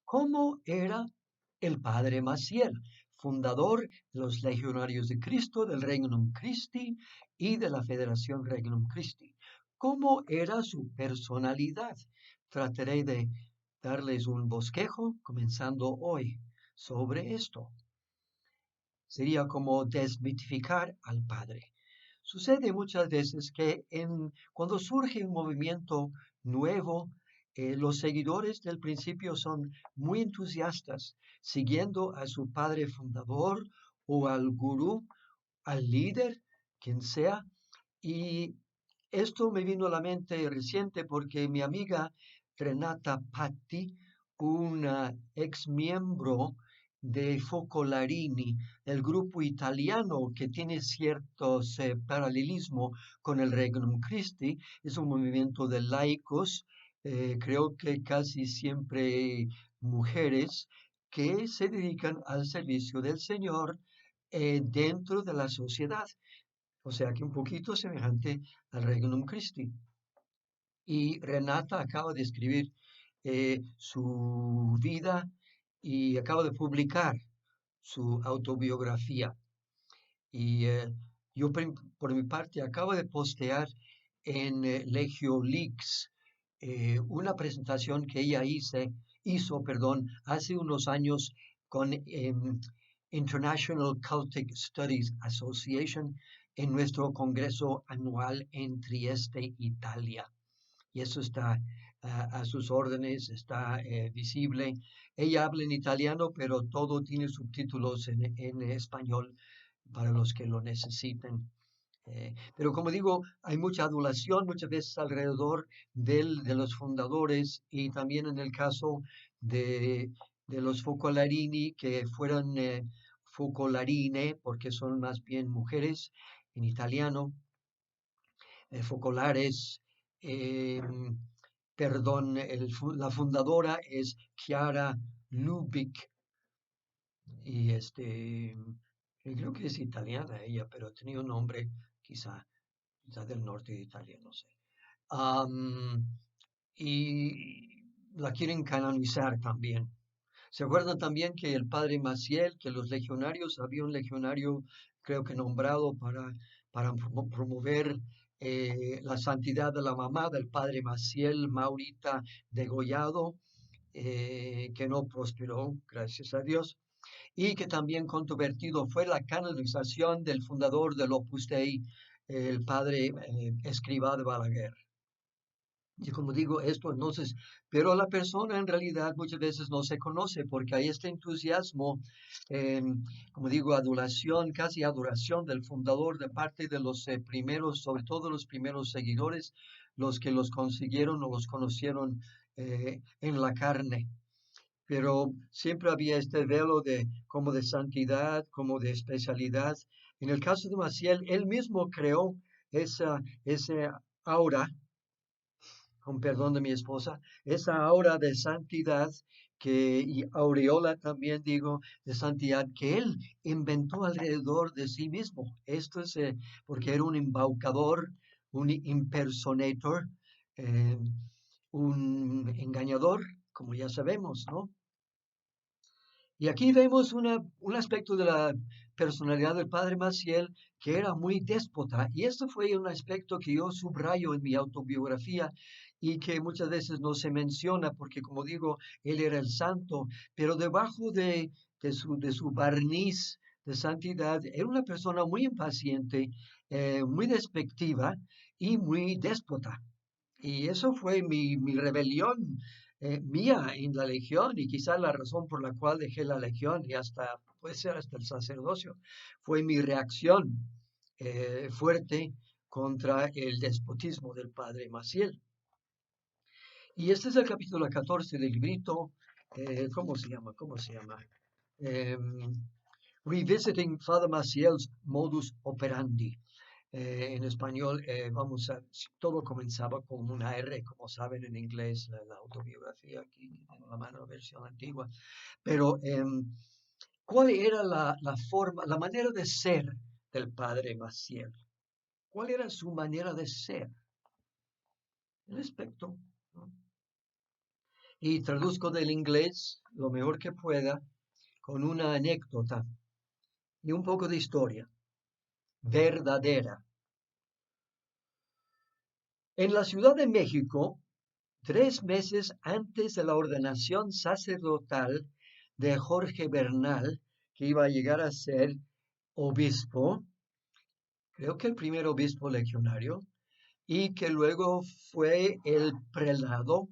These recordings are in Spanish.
cómo era el padre Maciel, fundador de los Legionarios de Cristo, del Regnum Christi y de la Federación Regnum Christi. ¿Cómo era su personalidad? Trataré de darles un bosquejo comenzando hoy sobre esto. Sería como desmitificar al Padre. Sucede muchas veces que cuando surge un movimiento nuevo, los seguidores del principio son muy entusiastas, siguiendo a su padre fundador o al gurú, al líder, quien sea. Y esto me vino a la mente reciente porque mi amiga Renata Patti, una ex miembro de Focolarini, el grupo italiano que tiene ciertos paralelismo con el Regnum Christi, es un movimiento de laicos, creo que casi siempre mujeres, que se dedican al servicio del Señor dentro de la sociedad. O sea que un poquito semejante al Regnum Christi. Y Renata acaba de escribir su vida y acaba de publicar su autobiografía. Y yo por mi parte acabo de postear en Legio Leaks una presentación que ella hizo, perdón, hace unos años con International Celtic Studies Association en nuestro congreso anual en Trieste, Italia. Y eso está a sus órdenes, está visible. Ella habla en italiano, pero todo tiene subtítulos en español para los que lo necesiten. Pero como digo, hay mucha adulación muchas veces alrededor de los fundadores y también en el caso de los Focolarini, que fueron Focolarine, porque son más bien mujeres en italiano, Focolares, eh, perdón, la fundadora es Chiara Lubick y creo que es italiana ella, pero tenía un nombre quizá del norte de Italia, no sé. Am, y la quieren canonizar también. ¿Se acuerdan también que el padre Maciel, que los legionarios, había un legionario, creo que nombrado para promover la santidad de la mamá del padre Maciel, Maurita Degollado, que no prosperó, gracias a Dios, y que también controvertido fue la canonización del fundador del Opus Dei, el padre Escrivá de Balaguer. Y como digo, esto entonces, pero la persona en realidad muchas veces no se conoce porque hay este entusiasmo, eh, como digo, adulación, casi adoración del fundador de parte de los primeros, sobre todo los primeros seguidores, los que los consiguieron o los conocieron en la carne. Pero siempre había este velo de como de santidad, como de especialidad. En el caso de Maciel, él mismo creó esa aura, con perdón de mi esposa, esa aura de santidad y aureola también digo, de santidad que él inventó alrededor de sí mismo. Esto es porque era un embaucador, un impersonator, eh, un engañador, como ya sabemos, ¿no? Y aquí vemos un aspecto de la personalidad del padre Maciel que era muy déspota. Y esto fue un aspecto que yo subrayo en mi autobiografía y que muchas veces no se menciona porque, como digo, él era el santo, pero debajo de su barniz de santidad era una persona muy impaciente, muy despectiva y muy déspota. Y eso fue mi rebelión mía en la legión y quizá la razón por la cual dejé la legión y hasta, puede ser hasta el sacerdocio, fue mi reacción fuerte contra el despotismo del padre Maciel. Y este es el capítulo 14 del librito, ¿cómo se llama? ¿Cómo se llama? Em, Revisiting Father Maciel's Modus Operandi. En español, todo comenzaba con una R, como saben en inglés, la autobiografía, aquí tengo la mano, la versión antigua. Pero, ¿cuál era la forma, la manera de ser del padre Maciel? ¿Cuál era su manera de ser? El aspecto, ¿no? Y traduzco del inglés lo mejor que pueda con una anécdota y un poco de historia verdadera. En la Ciudad de México, 3 meses antes de la ordenación sacerdotal de Jorge Bernal, que iba a llegar a ser obispo, creo que el primer obispo legionario, y que luego fue el prelado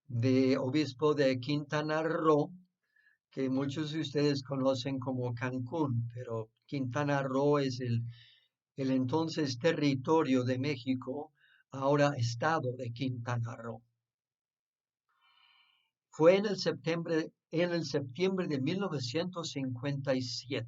de obispo de Quintana Roo, que muchos de ustedes conocen como Cancún, pero Quintana Roo es el entonces territorio de México, ahora estado de Quintana Roo. Fue en el septiembre de 1957.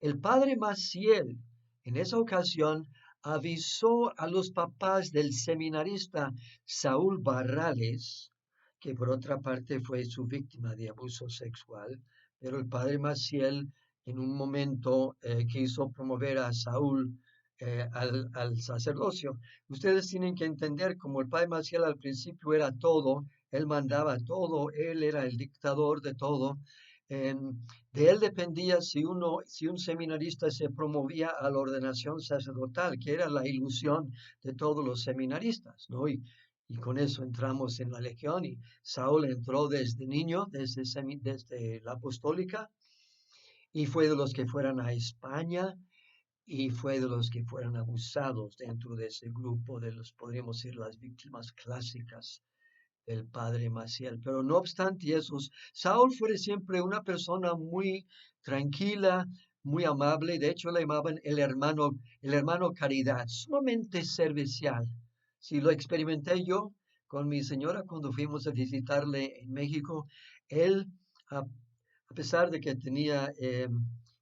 El padre Maciel, en esa ocasión, avisó a los papás del seminarista Saúl Barrales, que por otra parte fue su víctima de abuso sexual, pero el padre Maciel en un momento quiso promover a Saúl al sacerdocio. Ustedes tienen que entender, como el padre Maciel al principio era todo, él mandaba todo, él era el dictador de todo. De él dependía si un seminarista se promovía a la ordenación sacerdotal, que era la ilusión de todos los seminaristas, ¿no? Y con eso entramos en la legión y Saúl entró desde niño, desde la apostólica, y fue de los que fueran a España y fue de los que fueron abusados dentro de ese grupo de los, podríamos decir, las víctimas clásicas del padre Maciel. Pero no obstante eso, Saúl fue siempre una persona muy tranquila, muy amable. De hecho, le llamaban el hermano Caridad, sumamente servicial. Si lo experimenté yo con mi señora cuando fuimos a visitarle en México, él, a pesar de que tenía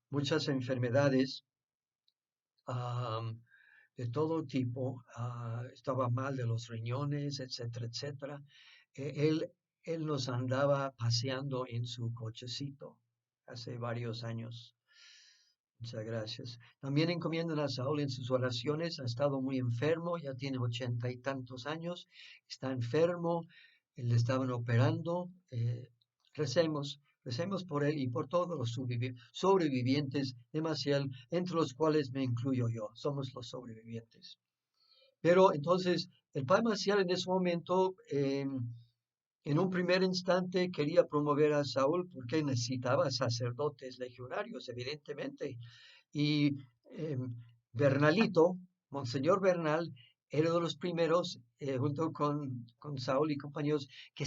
muchas enfermedades, de todo tipo, estaba mal de los riñones, etcétera, etcétera. Él nos andaba paseando en su cochecito hace varios años. Muchas gracias. También encomiendan a Saúl en sus oraciones. Ha estado muy enfermo, ya tiene 80 y tantos años. Está enfermo, le estaban operando. Recemos por él y por todos los sobrevivientes de Maciel, entre los cuales me incluyo yo. Somos los sobrevivientes. Pero entonces, el padre Maciel en ese momento, en un primer instante, quería promover a Saúl porque necesitaba sacerdotes legionarios, evidentemente. Y eh, Bernalito, Monseñor Bernal, era de los primeros, junto con Saúl y compañeros, que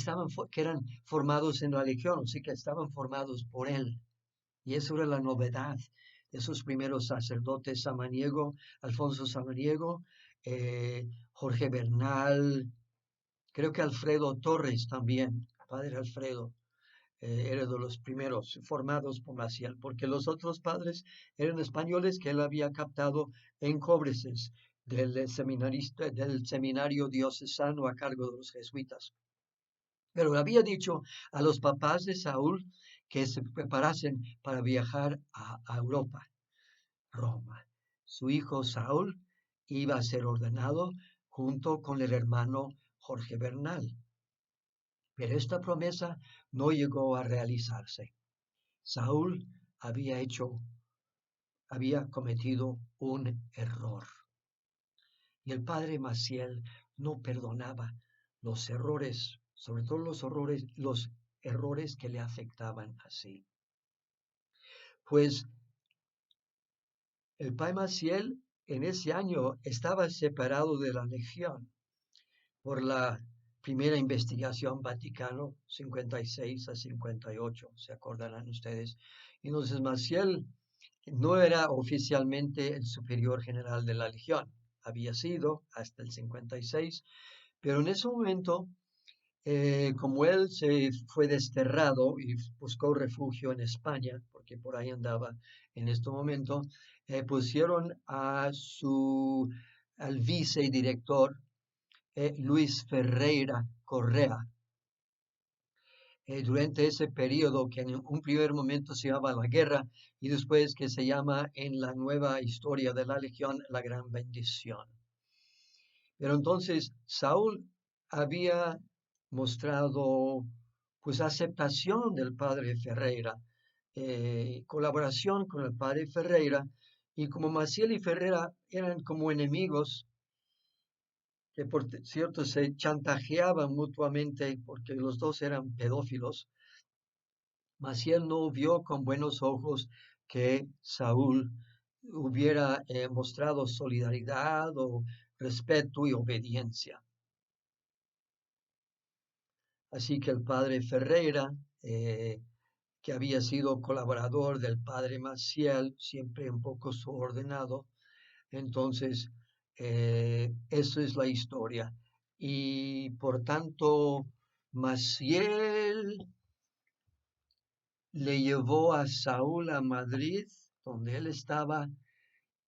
eran formados en la legión, así que estaban formados por él. Y eso era la novedad de esos primeros sacerdotes, Samaniego, Alfonso Samaniego, Jorge Bernal, creo que Alfredo Torres también, padre Alfredo, era de los primeros formados por Maciel, porque los otros padres eran españoles que él había captado en Cobreses, del seminarista, del seminario diocesano a cargo de los jesuitas. Pero había dicho a los papás de Saúl que se preparasen para viajar a Europa, Roma. Su hijo Saúl iba a ser ordenado junto con el hermano Jorge Bernal. Pero esta promesa no llegó a realizarse. Saúl había cometido un error. Y el padre Maciel no perdonaba los errores, sobre todo los errores que le afectaban así. Pues el padre Maciel en ese año estaba separado de la legión por la primera investigación Vaticano 56 a 58, se acordarán ustedes. Entonces Maciel no era oficialmente el superior general de la legión, había sido hasta el 56, pero en ese momento, como él se fue desterrado y buscó refugio en España, porque por ahí andaba en este momento, pusieron al vicedirector Luis Ferreira Correa. Durante ese periodo que en un primer momento se llama la guerra y después que se llama en la nueva historia de la legión la gran bendición. Pero entonces Saúl había mostrado pues aceptación del padre Ferreira, colaboración con el padre Ferreira, y como Maciel y Ferreira eran como enemigos, que por cierto se chantajeaban mutuamente porque los dos eran pedófilos, Maciel no vio con buenos ojos que Saúl hubiera mostrado solidaridad o respeto y obediencia. Así que el padre Ferreira, que había sido colaborador del padre Maciel, siempre un poco subordinado, entonces eso es la historia. Y por tanto, Maciel le llevó a Saúl a Madrid, donde él estaba,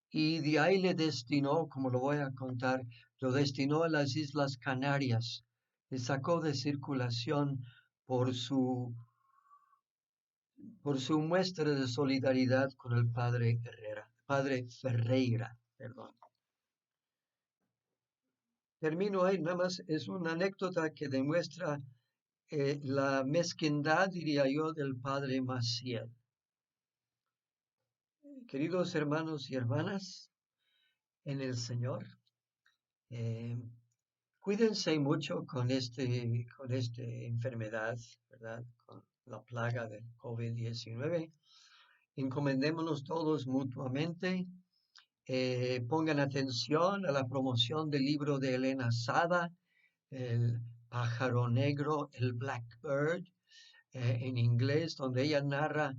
y de ahí le destinó, como lo voy a contar, lo destinó a las Islas Canarias. Le sacó de circulación por por su muestra de solidaridad con el padre Ferreira, perdón. Termino ahí, nada más es una anécdota que demuestra la mezquindad, diría yo, del padre Maciel. Queridos hermanos y hermanas en el Señor, eh, cuídense mucho con esta enfermedad, ¿verdad? Con la plaga del COVID-19. Encomendémonos todos mutuamente. Pongan atención a la promoción del libro de Elena Sada, El pájaro negro, el Blackbird, en inglés, donde ella narra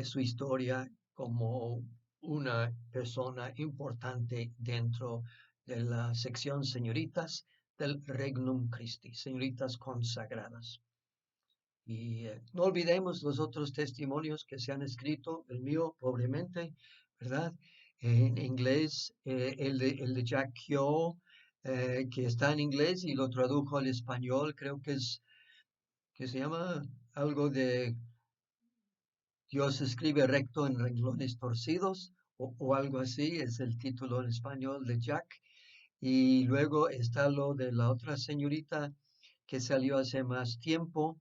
su historia como una persona importante dentro de la sección señoritas del Regnum Christi, señoritas consagradas. Y no olvidemos los otros testimonios que se han escrito, el mío pobremente, ¿verdad? En inglés, el de Jack Kyo, que está en inglés y lo tradujo al español, creo que se llama algo de Dios escribe recto en renglones torcidos, o algo así, es el título en español de Jack. Y luego está lo de la otra señorita que salió hace más tiempo,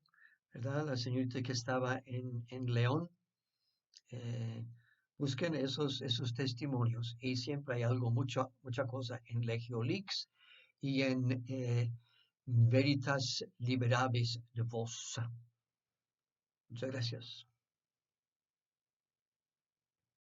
¿verdad? La señorita que estaba en León. Eh, busquen esos testimonios y siempre hay algo, mucha cosa en Legiolix y en Veritas Liberabis de Vos. Muchas gracias.